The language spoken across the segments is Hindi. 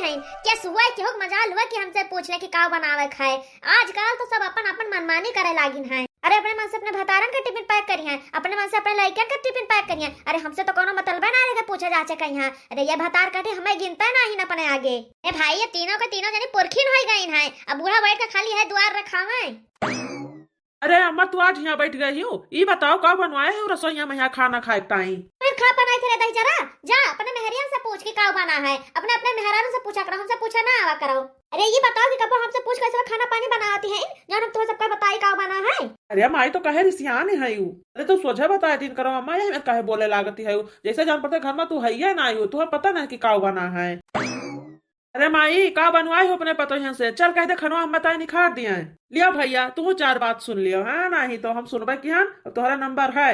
हैं क्या सुबह के हो मजाल हुआ कि हमसे पूछ ले कि का बनावे खाए। आजकल तो सब अपन अपन मनमानी करे लागिन है। अरे अपने मन से अपने भतारन का टिफिन पैक करी है, अपने मन से अपने लड़कन का टिफिन पैक करी है। अरे हमसे तो कोनो मतलब ना रहेगा पूछा जाचे कहीं है। अरे ये भतार कटे हमें गिनता नहीं ना अपने आगे। ए भाई ये तीनों के तीनों जने पुरखिन हो गई है। अब बूढ़ा बैठ के खाली है द्वार रखा है। अरे अम्मा तू आज यहाँ बैठ गई हो, ये बताओ कब बनवाए हो रसोईया में यहाँ खाना खाए ताई। फिर खा बनाई थे दही जरा जा अपने मेहरिया से पूछ के का बना है। अपने अपने मेहरानों से पूछा करो, हमसे पूछा ना आवा करो। अरे ये बताओ कि कब हमसे पूछ कैसे खाना पानी बनाती है जान हम तुम्हें सबका बताई का बना है। अरे माई तो कहे रिसियान है यू। अरे तू सोझा बताए दिन करो अम्मा, ये कहे बोले लागती है जैसे जान पड़ते घर में तू है ना आयु तुम्हें पता नहीं कि का बना है। अरे माई का बनवाए हो अपने पतो यहाँ से, चल कह दे खनवा हम बताए निखार दिया है। लिया भैया तू 4 बात सुन लियो है नहीं तो हम सुनबे की हन तुम्हारा नंबर है।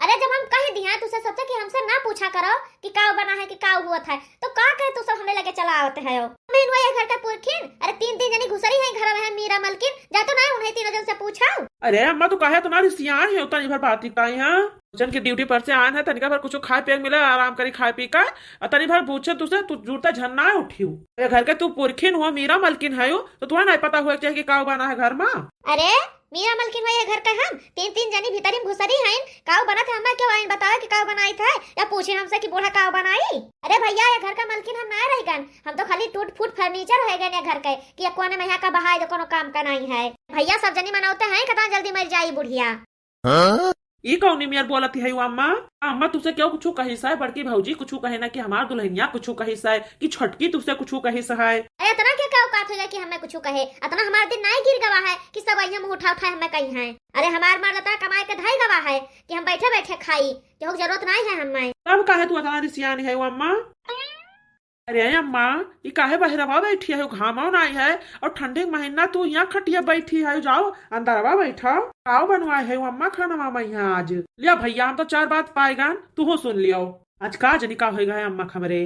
अरे जब हम कह दिया तुझसे सोचा कि हमसे ना पूछा करो कि का बना है कि का हुआ था तो का कहे तू सब हमें लगे चला आवते है। मैं ये घर का पुरखिन अरे तीन जनी घुसरी है घर में मीरा मलकिन जा तो ना उन्हें तीनों जन से पूछा। अरे अम्मा तू कहे तुम्हारी सियान है उतना भर बात ताई हाँ जन की ड्यूटी पर से आन है तनिका भर कुछ खाए पिए मिले आराम करी खाए पी का तनी भर पूछे तुझसे तू जुड़ता झन्ना उठी घर के तू पुरखिन हुआ मीरा मलकिन है तो तुम्हें नहीं पता हुआ चाहिए कि का बना है घर में। अरे मीरा मलकिन हुआ घर का हम तीन जनी भीतर में घुसरी हैं काव बना था हमें क्यों आइन बताओ कि काव बनाई था या पूछे हमसे कि बूढ़ा काव बनाई। अरे भैया ये घर का मलकिन हम ना रह गन, हम तो खाली टूट फूट फर्नीचर रह गए घर के कि कोने में यहाँ का बहाय जो कोनो काम का नहीं है। भैया सब जनी मनाते हैं कितना जल्दी मर जाई बुढ़िया। ये कौन मियार बोलती है अम्मा। अम्मा तुझसे क्यों कुछ कही सा है, बड़की भौजी कुछ कहे ना कि हमार दुल्हनिया कुछ कही सा है कि छटकी तुझसे कुछ कही सा है। अरे इतना क्या औकात होगा कि हमें कुछ कहे, इतना हमारे दिन नहीं गिर गवा है कि सब मुंह उठा उठा हमें कही है। अरे हमार मर्द इतना कमाए के धाई गवा है कि हम बैठे बैठे खाई जो जरूरत नहीं है हमें। तब कहे तू इतना रिसियानी है अम्मा। अरे अम्मा ये काहे बहरवा बैठी है, घामा नहीं है और ठंडे महीना तू यहाँ खटिया बैठी है, जाओ अंदरवा बैठा आओ बनवाए है अम्मा खाना मैं यहाँ आज। लिया भैया हम तो 4 बात पाएगा तू सुन लियो आज का जनी का होगा है अम्मा खबरे।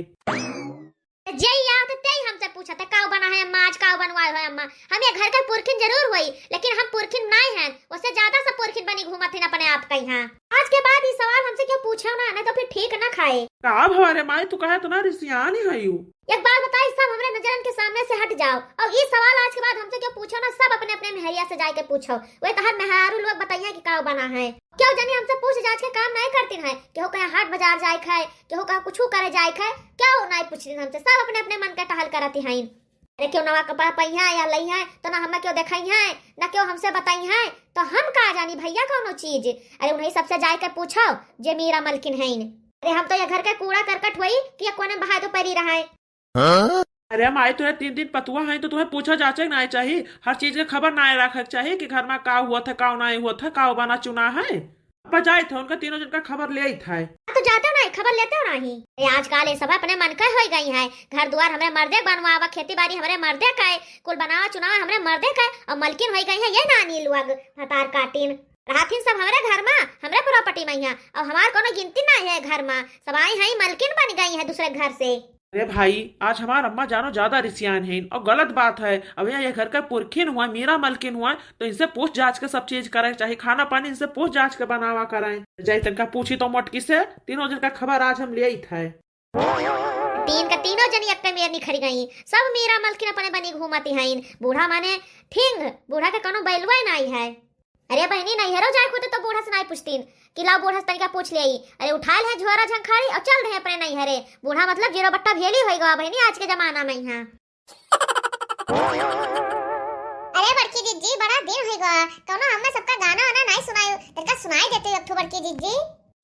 जय याद तेई हमसे पूछा था काव बना है अम्मा आज काव बनवाए हो अम्मा। हम ये घर का पुरखिन जरूर हुई लेकिन हम पुरखिन नहीं हैं, उससे ज्यादा सब पुरखिन बनी घूमत है अपने आप का यहाँ। आज के बाद ये सवाल हमसे क्यों पूछा ना नहीं तो फिर ठीक ना खाए। का हमारे माई तू कहे तो ना रिसियानी है यू। एक बात बताई सब हमारे नजरन के सामने से हट जाओ और ये सवाल आज के बाद हमसे क्यों पूछो ना सब अपने अपने मेहरिया से जाके पूछो। वे तहर मेहरारू लोग बताइए कि काव बना है क्यों जानी हमसे पूछ जांच के काम नहीं करती है। क्यों कहीं हाट बाजार जाए खाए क्यों कहीं कुछ करे जाए खाए क्यों नहीं पूछती हमसे, सब अपने अपने मन का टहल करती है। अरे क्यों नवा कपड़ा पहिया या लई है तो ना हमें क्यों दिखाई है ना क्यों हमसे बताई है तो हम का जानी भैया कौनो चीज। अरे उन्हें सबसे जाके पूछो जे मीरा मलकिन है। अरे हम तो ये घर का कूड़ा करकट हुई कि कोने बहा तो परी रहा है। अरे माई तुम्हें 3 दिन पतुआ है तो तुम्हें पूछा जाचे नहीं चाहिए, हर चीज के खबर ना रखे चाहिए कि घर में का हुआ था का नहीं हुआ था का बना चुना है। अब जाए थे उनका तीनों जन का खबर ले था तो जाते हो नहीं खबर लेते हो नहीं। आजकल ये सब अपने मन का हो गई है, घर द्वार हमारे मर्दे बनवावा खेती बाड़ी हमारे मर्दे का कुल बनावा चुनावा हमारे मर्दे का और मलकिन हो गई है ये नानी लोग हतार काटिन राथिन सब हमारे घर में हमारे प्रॉपर्टी में है और हमार कोनो गिनती नहीं है घर में सब आई है मलकिन बन गई है दूसरे घर से। अरे भाई आज हमारा अम्मा जानो ज्यादा रिसियान है और गलत बात है। अब ये घर का पुरखिन हुआ मीरा मलकिन हुआ तो इनसे पूछ जांच के सब चीज करे चाहिए, खाना पानी इनसे पूछ जांच के बनावा कराए जाए तनका पूछी तो मोटकी से तीनों जन का खबर आज हम ले था। तीन का तीनों जनी अक्के मेर निखरी गई सब मीरा मलकिन अपने बनी घूमती हैं। बूढ़ा माने ठीक बूढ़ा के कोनो बैलवा नहीं है। अरे बहनी नहीं हरो जाए खुद तो बूढ़ा से नहीं पूछतीन कि लाओ बूढ़ा से तरीका पूछ ले। अरे उठाल है झोरा झंखारी और चल रहे अपने नहीं हरे बूढ़ा मतलब जीरो बट्टा भेली होएगा बहनी आज के जमाना में यहाँ। अरे बड़की जीजी बड़ा दिन होएगा कोनो हमने सबका गाना वाना नहीं सुनायो तरीका सुनाई देते हो बड़की जीजी।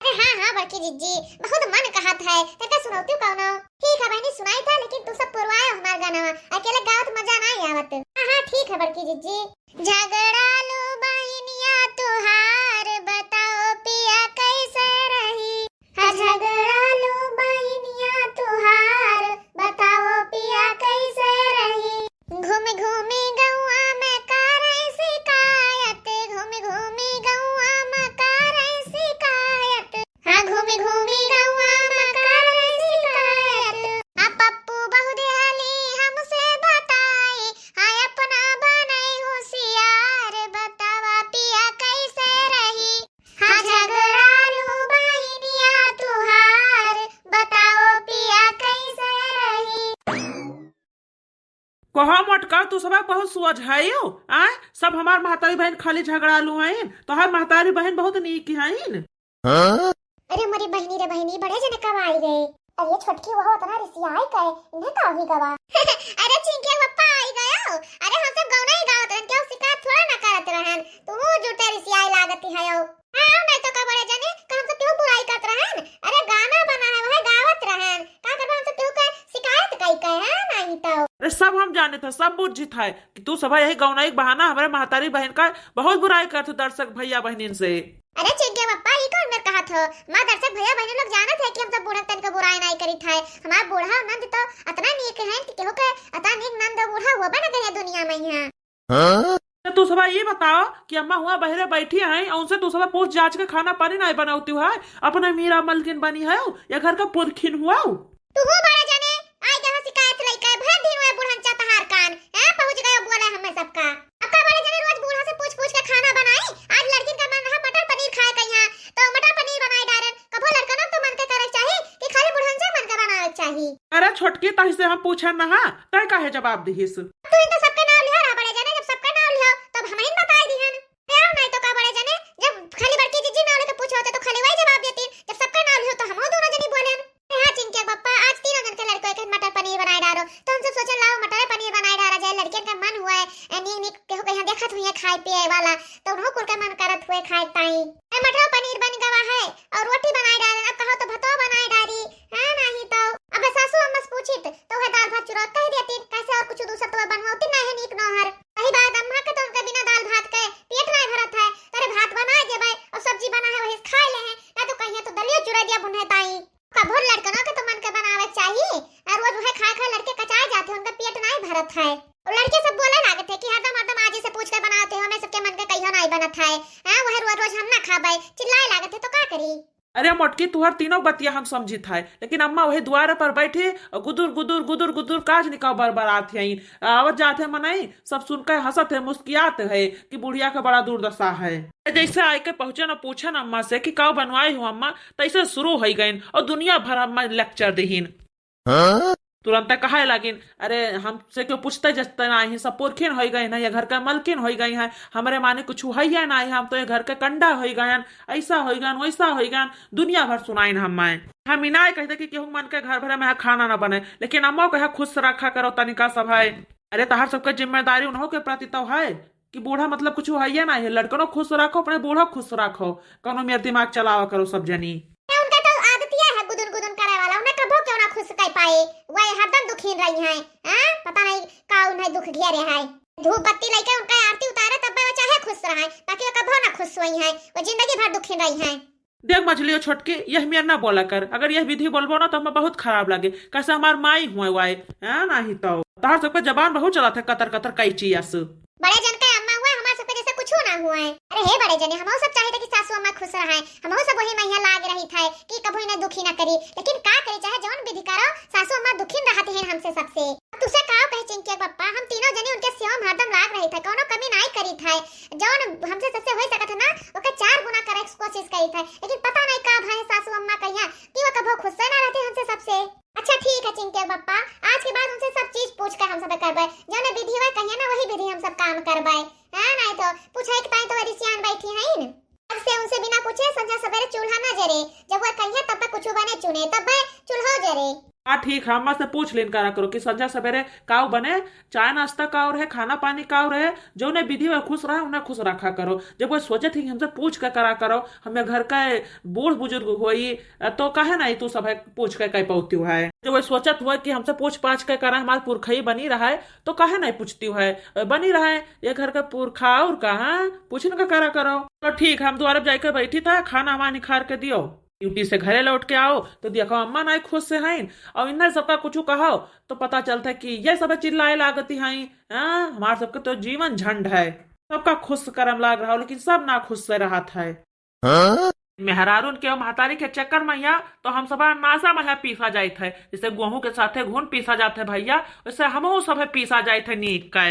अरे हाँ बड़की जीजी बहुत मन कहत है तरीका सुनाती कोनो। ठीक है बहनी सुनाई था लेकिन तू सब पुरवाए हमार गाना अकेले गावत मजा नहीं आवत। हाँ ठीक है बड़की जीजी। झगड़ा लो बहनिया तुहार बताओ पिया कैसे रही। हाँ झगड़ा लो बहनिया तुहार बताओ पिया कैसे रही। घूमी घूमी गौआ में करे शिकायत घूमी घूमी गौआ में करे शिकायत। हाँ घूमी घूमी गौआ में करे शिकायत। हाँ पप्पू बहुदेहली हमसे बताई हाँ अपना बनाई होशियार कहा मटका तू सब बहुत सुअज है यो आय सब हमार महतारी बहन खाली झगड़ालू हैं तो हर महतारी बहन बहुत नीक हैं। अरे मेरी बहनी रे बहनी बड़े जने कब आई गए। अब ये छोटकी वह उतना रिसियाई का इन्हें का ही गवा। अरे चिंकिया पप्पा आई गयो। अरे हम सब गौना ही गावत रहन क्यों शिकायत थोड़ा ना करत रहन तू जुटे रिसियाई लागती है यो। हां नहीं तो का बड़े जने का हम सब क्यों बुराई करत रहन। अरे गाना बना है वह गावत रहन का करबा हम सब क्यों का शिकायत कई का है नहीं तो। अरे सब हम जाने थे सब बुझित है कि तू सब यही गौनाई बहाना हमारे महतारी बहन का बहुत बुराई करते दर्शक भैया बहनिन से। अरे चिंकिया पप्पा ये कौन मेरे कहा था मां दर्शक भैया बहन लोग जानत है कि हम सब बूढ़ा तन का बुराई नहीं करी था। हमार बूढ़ा नंद तो अतना नीक है कि केहू के अतना नीक नंद बूढ़ा हुआ बन गया दुनिया में यहां। तो तू सब ये बताओ कि अम्मा हुआ बहरे बैठी हैं और उनसे तू सब पूछ जांच के खाना पानी नहीं बनाती है अपने मीरा मलकिन बनी है या घर का पुरखिन हुआ तू हो बड़ा जाने आई जहां शिकायत लई के भर दिन हुए बुढ़न चतहार कान है पहुंच गए बोले हमें सबका। अब का बड़े जाने रोज बूढ़ा से पूछ पूछ के खाना बनाई आज लड़किन का मन रहा मटर पनीर खाए के यहां तो मटर पनीर बनाई डारन कभो लड़कन तो मन के करे चाहिए कि खाली बुढ़न से मन के बनावे चाहिए। अरे छोटकी तही से हम पूछा ना तय काहे जवाब दिहिस तू इन तो सबका नाम लिया रहा बड़े जाने जब सबका नाम लिया तब हम ही बताई दिहन यार नहीं तो का बड़े जाने जब खाली बड़की जीजी नाम लेके पूछो होते तो खाली वही जवाब देती जब सबका नाम लियो तो हम दोनों जनी बोले। हां चिंकिया पप्पा आज तीनों जन के लड़कों के मटर पनीर बनाई डालो तो हम सब सोचे लाओ मटर पनीर बनाई डाला जाए लड़कियन का मन हुआ है नीक नीक केहू कहीं देखत हुई है खाए पिए वाला तो उन्हों कुल के मन करत हुए खाए ताई मटर पनीर बन गवा है और रोटी बनाई डाल अब कहो तो भतो बनाई डाली है नहीं तो अब सासू अम्मा से पूछित तो वह दाल भात चुरा कह देती कैसे और कुछ दूसरा तो बनवाती नहीं नीक नहर वही बात अम्मा के तो उनके बिना दाल भात के पेट नहीं भरत है तेरे भात बना देबे और सब्जी बना है वही खा ले है ना तो कहिए तो दलियो चुरा दिया बुन्हे ताई का भोर लड़कनों के तो मन के बनावे चाहिए और रोज वह खा खा लड़के कचाए जाते हैं उनका पेट नहीं भरत है और लड़के सब बोले लागत है कि हरदम हरदम आज से पूछ के बनाते हो हमें सबके मन के कहियो नहीं बनत है हां वह रोज रोज हम ना खाबे चिल्लाए लागत है तो का करी। अरे मोटकी तुहर तीनों बतिया हम समझी था लेकिन अम्मा वही द्वार पर बैठे और गुदुर गुदुर गुदुर गुदुर काज निकाल बरबरात है आवत जाते मनाई सब सुनकर हंसत है मुस्कियात है कि बुढ़िया का बड़ा दुर्दशा है। जैसे आए के पहुंचे न पूछन अम्मा से कि काव बनवाई हो अम्मा तैसे शुरू हो गई और दुनिया भर अम्मा लेक्चर दीन तुरंत कहा लगिन अरे हमसे क्यों पूछते जस्ते ना ही सब पुरखिन हो गए हैं या घर का मलकिन हो गई हैं हमारे माने कुछ है ना हम तो ये घर के कंडा हो गए ऐसा हो गए वैसा हो गए दुनिया भर सुनाइन हम इनाय कहते कि केहू मन के घर भरे में खाना ना बने लेकिन अम्मा कहे खुश रखा करो तनिका सब है। अरे तहार सबके जिम्मेदारी उन्हों के प्रति तो है कि बूढ़ा मतलब कुछ है ना है लड़कनों खुश रखो अपने बूढ़ा खुश रखो कौनो मेरे दिमाग चलावा करो सब जनी उनका तो आदतिया है गुदुन गुदुन करे वाला उन्हें कबो क्यों ना खुश कर पाए वह हरदम दुखी रही हैं हां पता नहीं का उन्हें दुख घेरे है धूप बत्ती लेके उनका आरती उतारे तब वे चाहे खुश रहे बाकी वो कबो ना खुश हुई हैं वो जिंदगी भर दुखी रही हैं। देख मछलियों छोटके यह मेर ना बोला कर अगर यह विधि बोलबो ना तो हमें बहुत खराब लगे कैसे हमार माई हुए वाई है नहीं तो तार सबके जबान बहुत चला था कतर कतर कई चीज बड़े जन का अम्मा हुआ हमारे सबके जैसे कुछ ना हुआ है। अरे हे बड़े जने हम सब चाहते कि सासू अम्मा खुश रहे हम सब वही मैया लाग रही था कि कभी इन्हें दुखी ना करी लेकिन का करे चाहे जौन विधि करो सासू अम्मा दुखी रहते हैं हमसे सबसे। तुसे का कहे चिंकिया पप्पा हम तीनों जने उनके सेवा में हरदम लाग रही था कोनो कमी नहीं करी था जौन हमसे सबसे हो सकत है ना ओके 4 गुना करे कोशिश करी था लेकिन पता नहीं का भाई सासू अम्मा कहिया कि वो कभो खुश ना रहते हमसे सबसे। अच्छा ठीक है चिंकिया पप्पा आज के बाद उनसे सब चीज पूछ कर हम सब करबे जौन विधि हुआ कहिया ना वही विधि हम सब काम करबे हां नहीं तो पूछे के ताई तो रिसियान बैठी है इन अब से उनसे बिना पूछे संध्या सवेरे चूल्हा ना जरे जब वो कहिया तब कुछ बने चुने तब चूल्हा जरे। हाँ ठीक है अम्मा से पूछ लेन करा करो कि संध्या सवेरे काव बने चाय नाश्ता का और है खाना पानी का और है जो उन्हें विधि में खुश रहे उन्हें खुश रखा करो जब वो सोचे थे कि हमसे पूछ कर करा करो हमें घर का बूढ़ बुजुर्ग हुई तो कहे नहीं तू सब पूछ कर कह पहुँचती है जब वो सोचत हुआ कि हमसे पूछ पाछ कर करा हमारे पुरखई बनी रहा है तो कहे नहीं पूछती है बनी रहा है ये घर का पुरखा और कहा पूछने का करा करो तो ठीक हम द्वारा जाकर बैठी था खाना हमारा निखार के दियो ड्यूटी से घरे लौट के आओ तो देखो अम्मा ना खुश से हैं और इन्हें सबका कुछ कहो तो पता चलता है कि ये सब चिल्लाए लागती हैं हमारे सबके तो जीवन झंड है सबका खुश करम लाग रहा हो लेकिन सब ना खुश से रहा था मेहरारून के महतारी के चक्कर में या तो हम सब नासा में पीसा जाये थे जैसे गेहूं के साथे घून पीसा जाते भैया वैसे हम सब पीसा जाये थे नीक का।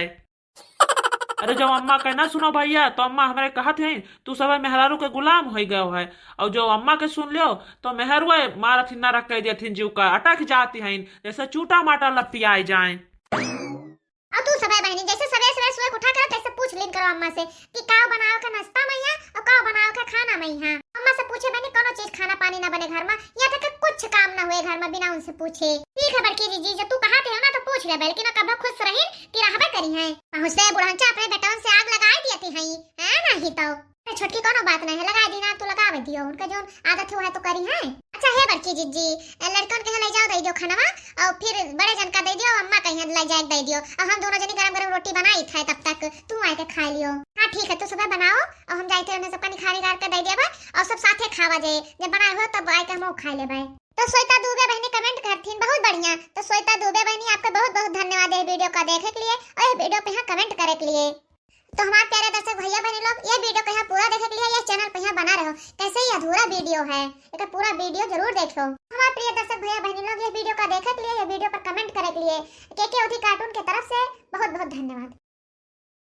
अरे जब अम्मा कहना सुनो भैया तो अम्मा हमारे कहत हैं तू सब मेहरारू के गुलाम हो गए है और जो अम्मा के सुन लियो तो मेहरुए मारथिन ना रख दियथिन जीव का अटक जाती हैं जैसे चूटा माटा लपियाए जाए। अब तक उठा कर ऐसे पूछ लेन करो अम्मा से कि का बनाओ का नाश्ता में यहाँ और का बनाओ का खाना में यहाँ। अम्मा से पूछे मैंने कोनो चीज खाना पानी ना बने घर में, यहाँ तक कि कुछ काम ना हुए घर में बिना उनसे पूछे। ठीक है बड़की जीजी, जब तू कहाते हो ना तो पूछ ले, बल्कि ना कब खुश रही कि रहबे करी है। पहुंचते बुढ़ांचा अपने बेटों से आग लगा दियती है नहीं तो छोटकी कोनो बात नहीं है, लगा दी ना तो लगावे दियो, उनका जो आदत है वो है तो करी है। अच्छा है बड़की जीजी, लड़कन के ले जाओ दे दियो खाना और फिर बड़े जन का दे दियो, अम्मा कहीं ले जाए दे दियो, और हम दोनों जनी गरम गरम रोटी बनाई था तब तक तू आए के खा लियो। हाँ ठीक है, तो सुबह बनाओ और हम जाते उन्हें सबका निखारी गार के दे दिया और सब साथे खावा जाए, जब बनाए हो तब आए के हम खा ले भाई। तो श्वेता दुबे बहनी कमेंट करथीन बहुत बढ़िया। तो श्वेता दुबे बहनी आपका बहुत बहुत धन्यवाद है वीडियो का देखे के लिए और ये वीडियो पे यहाँ कमेंट करे के लिए। तो हमारे प्यारे दर्शक भैया बहनी लोग, ये वीडियो को यहाँ पूरा देखे के लिए ये चैनल पे यहाँ बना रहो, कैसे ही अधूरा वीडियो है, एक पूरा वीडियो जरूर देखो। हमारे प्रिय दर्शक भैया बहनी लोग, ये वीडियो का देखे के लिए, ये वीडियो पर कमेंट करे के लिए के कार्टून की तरफ से बहुत बहुत धन्यवाद।